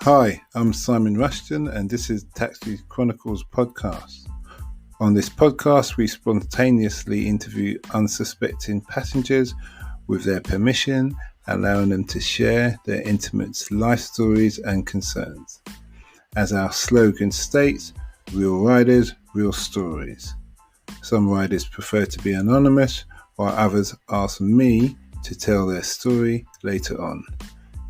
Hi, I'm Simon Rushton and this is Taxi Chronicles Podcast. On this podcast, we spontaneously interview unsuspecting passengers with their permission, allowing them to share their intimate life stories and concerns. As our slogan states, real riders, real stories. Some riders prefer to be anonymous, while others ask me to tell their story later on.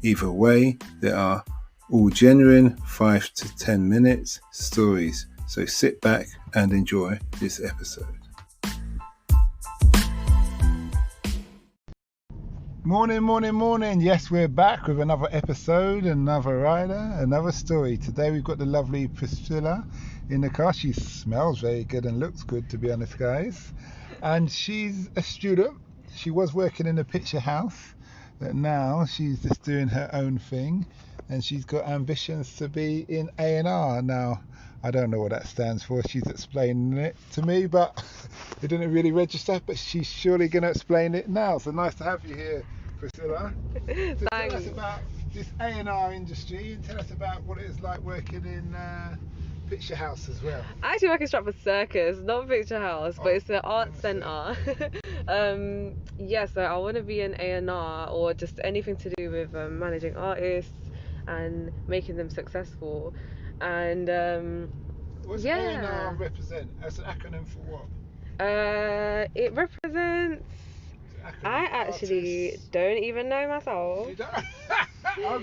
Either way, there are all genuine 5 to 10 minutes stories, so sit back and enjoy this episode. Morning. Yes, we're back with another episode, another rider, another story. Today we've got the lovely Priscilla in the car. She smells very good and looks good, to be honest, guys. And she's a student. She was working in a picture house, but now she's just doing her own thing. And she's got ambitions to be in A&R. Now, I don't know what that stands for. She's explaining it to me, but it didn't really register. But she's surely going to explain it now. So nice to have you here, Priscilla. So tell us about this A&R industry and tell us about what it is like working in picture house as well. I actually work in Stratford Circus, not picture house, but it's the art centre. So I want to be an A&R or just anything to do with managing artists and making them successful. And what's A&R represent? That's an acronym for what? It represents. I actually don't even know myself. You don't?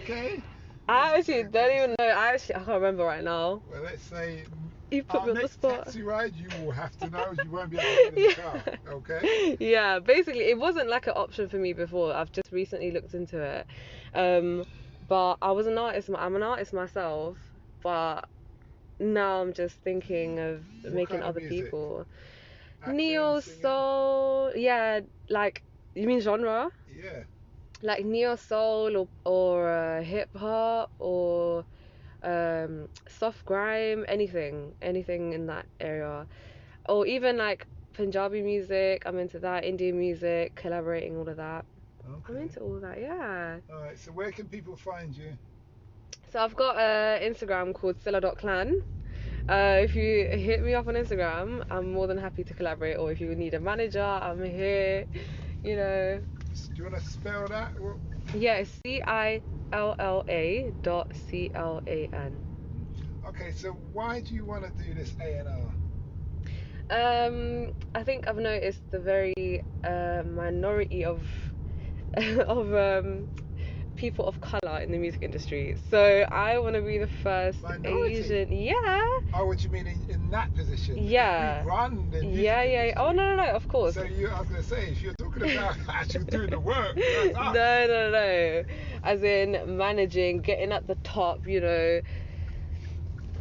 Okay. I actually don't even know. I can't remember right now. Well, let's say you put me on the spot. Taxi ride, you will have to know. You won't be able to get in the car. Okay. Yeah, basically, it wasn't like an option for me before. I've just recently looked into it. But I was an artist. I'm an artist myself, but now I'm just thinking of making other people. Neo soul, yeah, like you mean genre? Yeah. Like neo soul or hip hop or soft grime, anything in that area, or even like Punjabi music. I'm into that. Indian music, collaborating, all of that. Okay. I'm into all of that, yeah. Alright, so where can people find you? So I've got an Instagram called Silla.clan. If you hit me up on Instagram, I'm more than happy to collaborate, or if you need a manager, I'm here, you know. Do you want to spell that? Yeah, it's CILLA.CLAN. Okay, so why do you want to do this A&R? I think I've noticed the very minority of people of colour in the music industry. So I want to be the first Asian. Yeah. Oh, what you mean in that position? Yeah. You run the music industry. Oh no, of course. So I was gonna say, if you're talking about actually doing the work, that's us. No. As in managing, getting at the top. You know,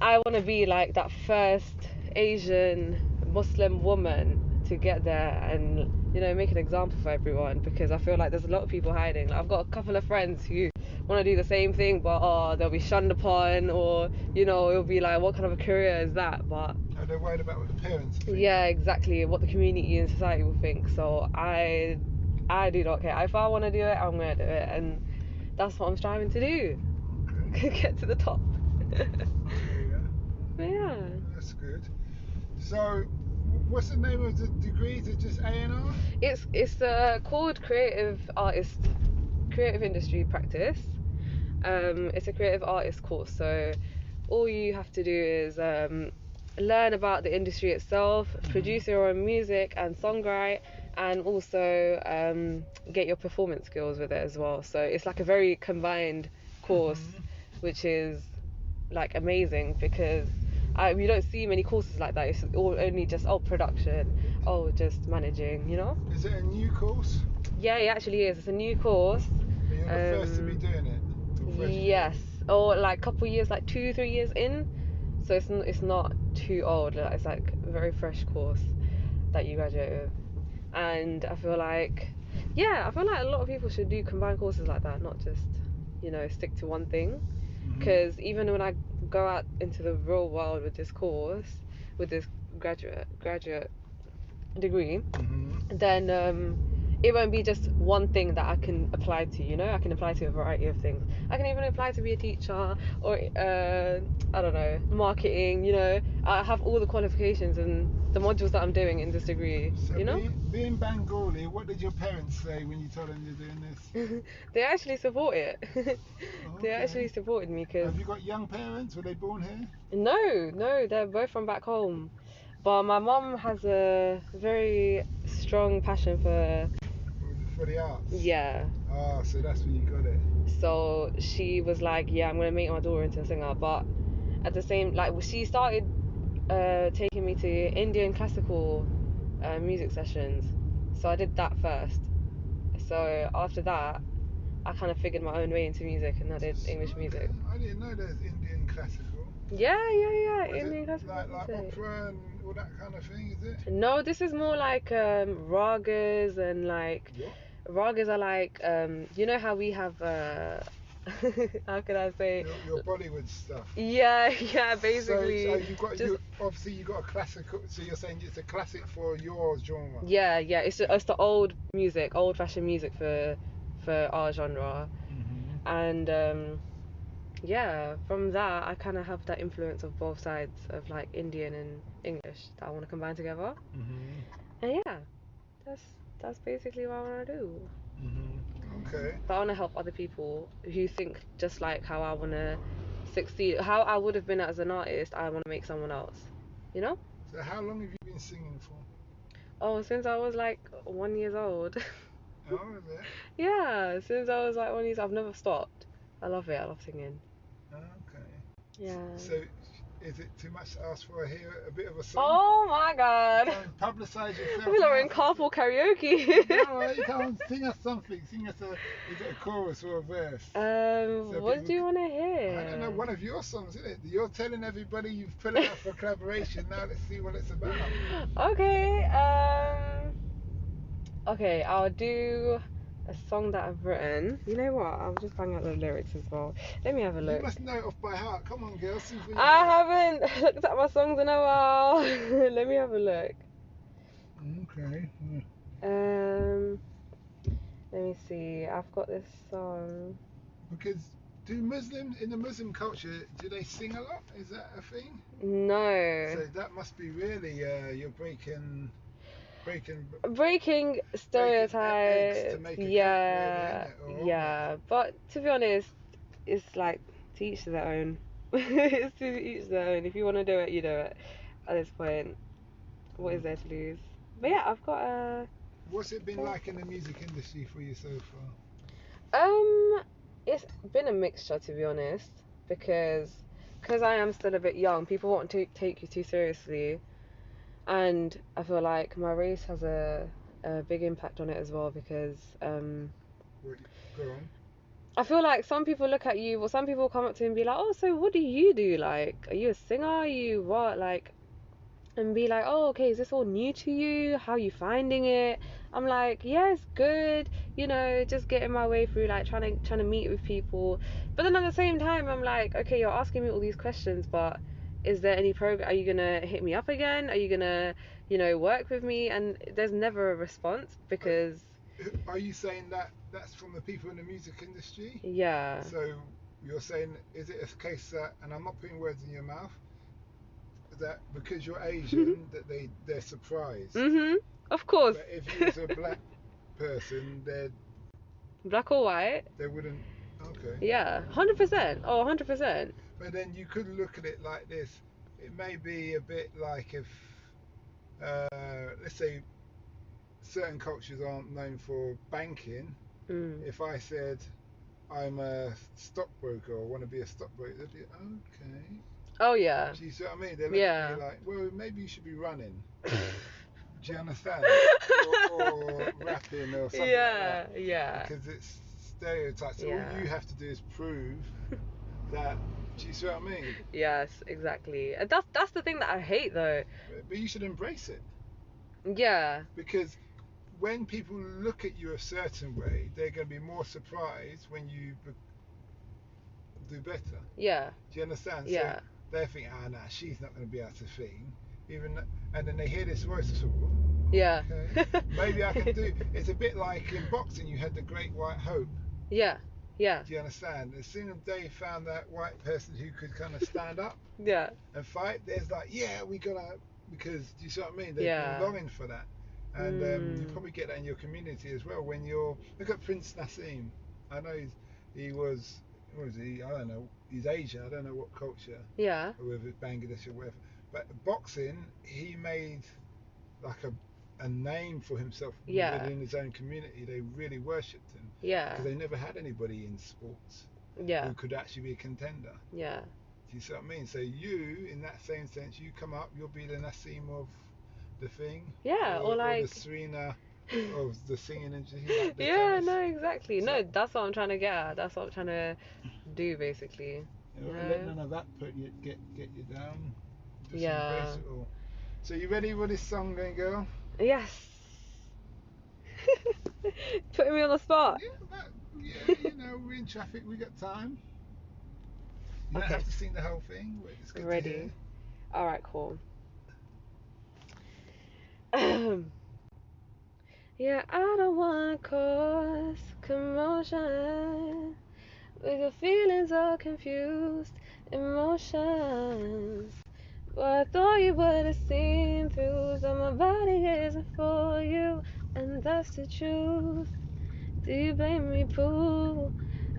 I want to be like that first Asian Muslim woman to get there and, you know, make an example for everyone, because I feel like there's a lot of people hiding. Like, I've got a couple of friends who want to do the same thing, but they'll be shunned upon, or, you know, it'll be like, what kind of a career is that? But they're worried about what the parents think. Yeah, exactly, what the community and society will think. So I do not care. If I want to do it, I'm going to do it, and that's what I'm striving to do. Okay. Get to the top. Yeah. That's good. So what's the name of the degree? Is it just A&R? It's called creative industry practice. It's a creative artist course, so all you have to do is learn about the industry itself, produce your own music and songwrite, and also get your performance skills with it as well. So it's like a very combined course, which is like amazing, because we don't see many courses like that. It's all only just production, just managing, you know. Is it a new course? Yeah, it actually is. It's a new course. You're the first to be doing it. Yes, or like a couple years, like 2-3 years in. So it's not too old. It's like a very fresh course that you graduate with. And I feel like a lot of people should do combined courses like that, not just, you know, stick to one thing. Because even when I go out into the real world with this course, with this graduate degree, then it won't be just one thing that I can apply to, you know? I can apply to a variety of things. I can even apply to be a teacher or, I don't know, marketing, you know? I have all the qualifications and the modules that I'm doing in this degree, So you know? being Bengali, what did your parents say when you told them you're doing this? They actually support it. They Okay. actually supported me because... Have you got young parents? Were they born here? No, they're both from back home. But my mum has a very strong passion For the arts? yeah. Oh, so that's where you got it. So she was like, yeah, I'm gonna make my daughter into a singer. But at the same, like, she started taking me to Indian classical music sessions. So I did that first. So after that, I kind of figured my own way into music, and I did English music. I didn't know there's Indian classical. Yeah. Was Indian it classical like music. opera and all that kind of thing, is it? No, this is more like ragas and like What? ragas are like you know how we have how can I say Your Bollywood stuff. yeah basically So you've got just obviously you got a classical. So you're saying it's a classic for your genre. yeah it's the old music, old fashioned music for our genre. Mm-hmm. And yeah, from that I kind of have that influence of both sides of like Indian and English that I want to combine together. Mm-hmm. And yeah, that's basically what I want to do. Mm-hmm. Okay. But I want to help other people who think just like how I want to succeed, how I would have been as an artist. I want to make someone else, you know? So how long have you been singing for? Oh, since I was like 1 year old. Oh, is it? Yeah, since I was like 1 year old, I've never stopped. I love it. I love singing. Okay. Yeah. So is it too much to ask for a bit of a song? Oh my God. Publicise yourself. I feel like we're in carpool karaoke. No, you can't sing us something. Sing us is it a chorus or a verse? So What do you want to hear? I don't know, one of your songs, isn't it? You're telling everybody you've put it out for collaboration. Now let's see what it's about. Okay, I'll do a song that I've written. You know what? I'll just bang out the lyrics as well. Let me have a look. You must know it off by heart. Come on, girl. Sing for your I heart. haven't looked at my songs in a while. Let me have a look. Okay. Let me see. I've got this song. Because do Muslims, in the Muslim culture, do they sing a lot? Is that a thing? No. So that must be really, you're breaking Stereotypes. eggs to make a Yeah. cake, really, isn't it? Yeah. But to be honest, it's like to each their own. It's to each their own. If you want to do it, you do it. At this point, what is there to lose? But yeah, I've got a. What's it been like in the music industry for you so far? It's been a mixture, to be honest, because I am still a bit young. People want to take you too seriously, and I feel like my race has a big impact on it as well, because Go on. I feel like some people look at you, or some people come up to me and be like, oh, so what do you do? Like, are you a singer? Are you what? Like, and be like, oh, okay, is this all new to you? How are you finding it? I'm like, yeah, it's good, you know, just getting my way through, like trying to meet with people. But then at the same time, I'm like, okay, you're asking me all these questions, but is there any progress? Are you gonna hit me up again? Are you gonna, you know, work with me? And there's never a response, because Are you saying that that's from the people in the music industry? yeah. So you're saying, is it a case that, and I'm not putting words in your mouth, that because you're Asian that they're surprised? Of course. But if you was a black person, Black or white? they wouldn't. Okay. Yeah, 100%. Oh, 100%. But then you could look at it like this. It may be a bit like if, let's say, certain cultures aren't known for banking. If I said I'm a stockbroker or want to be a stockbroker, they'd be okay. Oh yeah. Do you see what I mean? They look at me like, well, maybe you should be running. Do you understand? or rapping or something like that. Yeah. Because it's stereotypes. Yeah. All you have to do is prove that. Do you see what I mean? Yes, exactly. And that's the thing that I hate, though. But you should embrace it. Yeah. Because when people look at you a certain way, they're going to be more surprised when you do better. Yeah. Do you understand? Yeah. So they think, nah, she's not going to be able to sing. And then they hear this voice, Yeah. Okay. Maybe I can do. It's a bit like in boxing. You had the Great White Hope. Yeah. Yeah. Do you understand? As soon as they found that white person who could kind of stand up Yeah. and fight, there's like, yeah, we gotta, because do you see what I mean? They've Yeah. been longing for that, and you probably get that in your community as well. When you're look at Prince Nassim. I know he was, what was he? I don't know. He's Asia. I don't know what culture. Yeah. Or whether it's Bangladesh or whatever. But boxing, he made like a name for himself Yeah. within his own community. They really worshipped him Yeah. because they never had anybody in sports Yeah. who could actually be a contender. Yeah. Do you see what I mean? So you, in that same sense, you come up, you'll be the Nassim of the thing. Yeah. Or Or like. the Serena of the singing and like the Yeah. tennis. No. Exactly. So, No. That's what I'm trying to get at. That's what I'm trying to do, basically. you You know, let know? none of that get you down. Just Yeah. embrace it all. So you ready with this song, then, girl? Yes. Putting me on the spot. Yeah, you know, we're in traffic, we got time. You don't Okay. have to sing the whole thing, but it's good Ready. to hear. All right. Cool. Yeah, I don't wanna cause commotion with your feelings all confused emotions. But I thought you would have seen through that my body isn't for you, and that's the truth. Do you blame me, boo?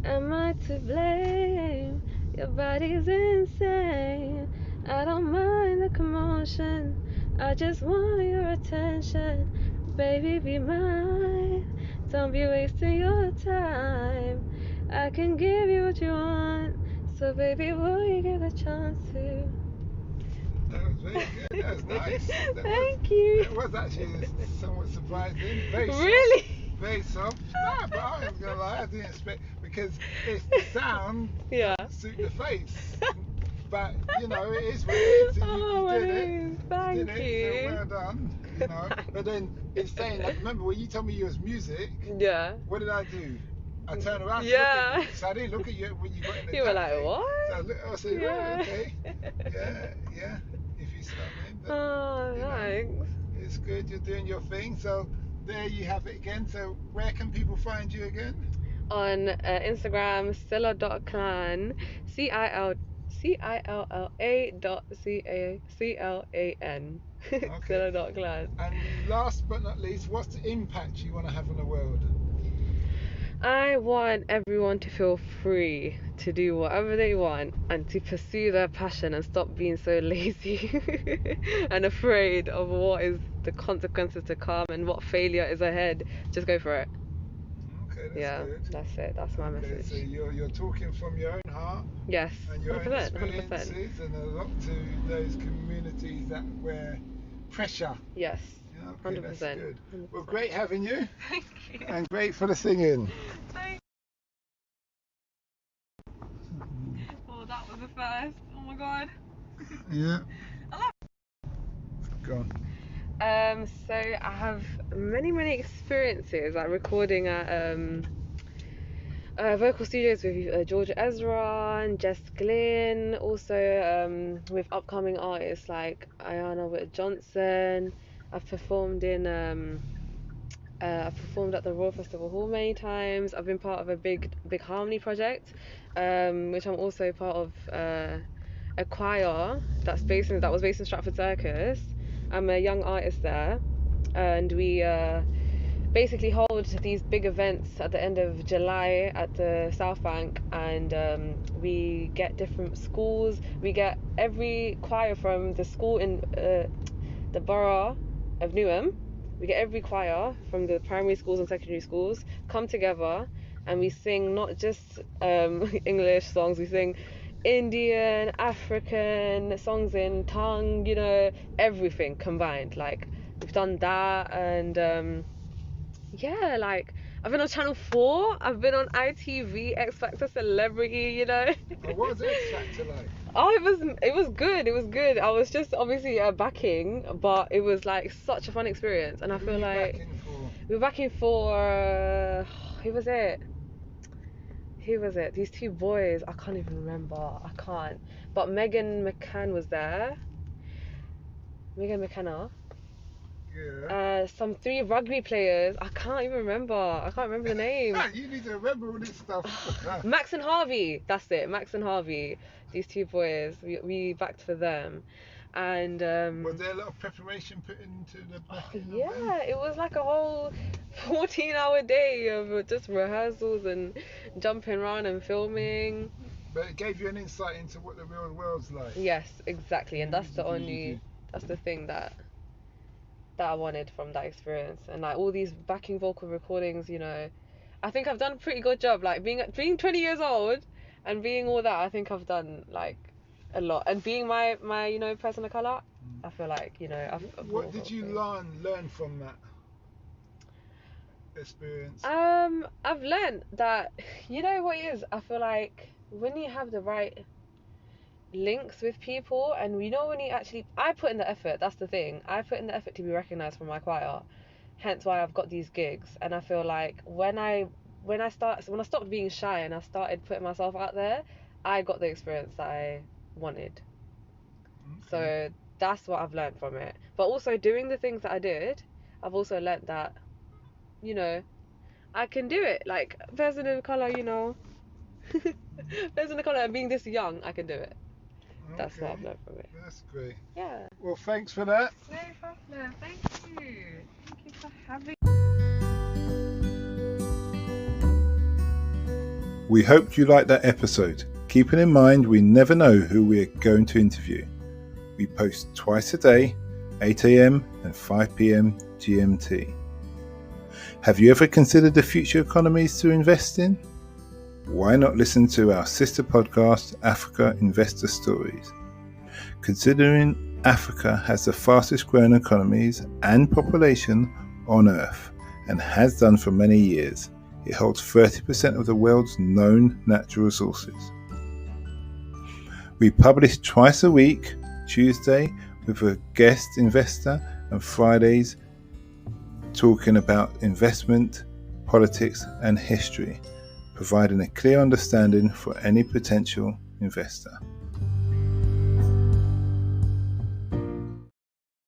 Am I to blame? Your body's insane. I don't mind the commotion. I just want your attention. Baby, be mine. Don't be wasting your time. I can give you what you want. So, baby, will you get a chance to? That was very good. That was nice. Thank you. That was actually somewhat surprising. Very soft. Really? Very soft. Nah, but I was gonna lie, I didn't expect because it's the sound Yeah. suit the face. But you know, it is what it is. Oh, You did it it. is. Thank You did it. you. So well done. You know. But then it's saying that. Remember when you told me you was music? Yeah. What did I do? I turned around to Yeah. look at you. So I didn't look at you when you got in the You were taxi. like, what? So I said, Yeah. right, okay. Yeah. If you see what I mean. But, Oh, you know, thanks. it's good. You're doing your thing. So there you have it again. So where can people find you again? On Instagram, Cilla.clan, Cilla.CACLAN. Okay. Cilla.clan. And last but not least, what's the impact you want to have on the world? I want everyone to feel free to do whatever they want and to pursue their passion and stop being so lazy and afraid of what is the consequences to come and what failure is ahead. Just go for it. Okay, that's Yeah, good. that's it. That's my Okay, message. so you're talking from your own heart Yes, and your own 100%. experiences, and a lot to those communities that where pressure. Yes, Yeah, okay, 100%. that's good. 100%. Well, great having you. Thank you. And great for the singing. Thank Oh, that was the first. Oh my god. Yeah. I love Go on. So I have many experiences like recording at vocal studios with Georgia Ezra and Jess Glynn, also with upcoming artists like Ayana Witt Johnson. I've performed I've performed at the Royal Festival Hall many times. I've been part of a big harmony project, which I'm also part of a choir that was based in Stratford Circus. I'm a young artist there, and we basically hold these big events at the end of July at the South Bank, and we get different schools. We get every choir from the school in the borough of Newham. We get every choir from the primary schools and secondary schools come together, and we sing not just English songs. We sing Indian, African songs in tongue, everything combined. Like we've done that, and yeah, like I've been on Channel 4, I've been on ITV, X Factor Celebrity, Oh, what was X Factor like? Oh, it was good. I was just obviously backing, but it was like such a fun experience, and I feel like Backing for? we were backing for who was it? These two boys, I can't even remember. I can't. But Megan McCann was there. Megan McKenna. Yeah. Some 3 rugby players. I can't even remember. I can't remember the name. You need to remember all this stuff. Max and Harvey. That's it. Max and Harvey. These 2 boys. We backed for them. And was there a lot of preparation put into the backing? Yeah, it was like a whole 14-hour day of just rehearsals and jumping around and filming. But it gave you an insight into what the real world's like. Yes, exactly. And that's the thing that I wanted from that experience. And like all these backing vocal recordings, you know, I think I've done a pretty good job. Like being 20 years old and being all that, I think I've done like a lot. And being my you know, person of colour, I feel like, you know, what did you learn from that experience? I've learned that, you know what it is, I feel like when you have the right links with people, and you know, when you actually, I put in the effort, that's the thing, I put in the effort to be recognised for my choir, hence why I've got these gigs. And I feel like when I stopped being shy and I started putting myself out there, I got the experience that I wanted. Okay. So that's what I've learned from it. But also doing the things that I did, I've also learned that, you know, I can do it. Like, person of colour, you know, person of colour, and being this young, I can do it. That's what I've learned from it. That's great. Yeah. Well, thanks for that. No problem. Thank you. Thank you for having me. We hope you liked that episode. Keeping in mind, we never know who we're going to interview. We post twice a day, 8 a.m. and 5 p.m. GMT. Have you ever considered the future economies to invest in? Why not listen to our sister podcast, Africa Investor Stories? Considering Africa has the fastest growing economies and population on Earth, and has done for many years, it holds 30% of the world's known natural resources. We publish twice a week, Tuesday with a guest investor, and Fridays talking about investment, politics and history, providing a clear understanding for any potential investor.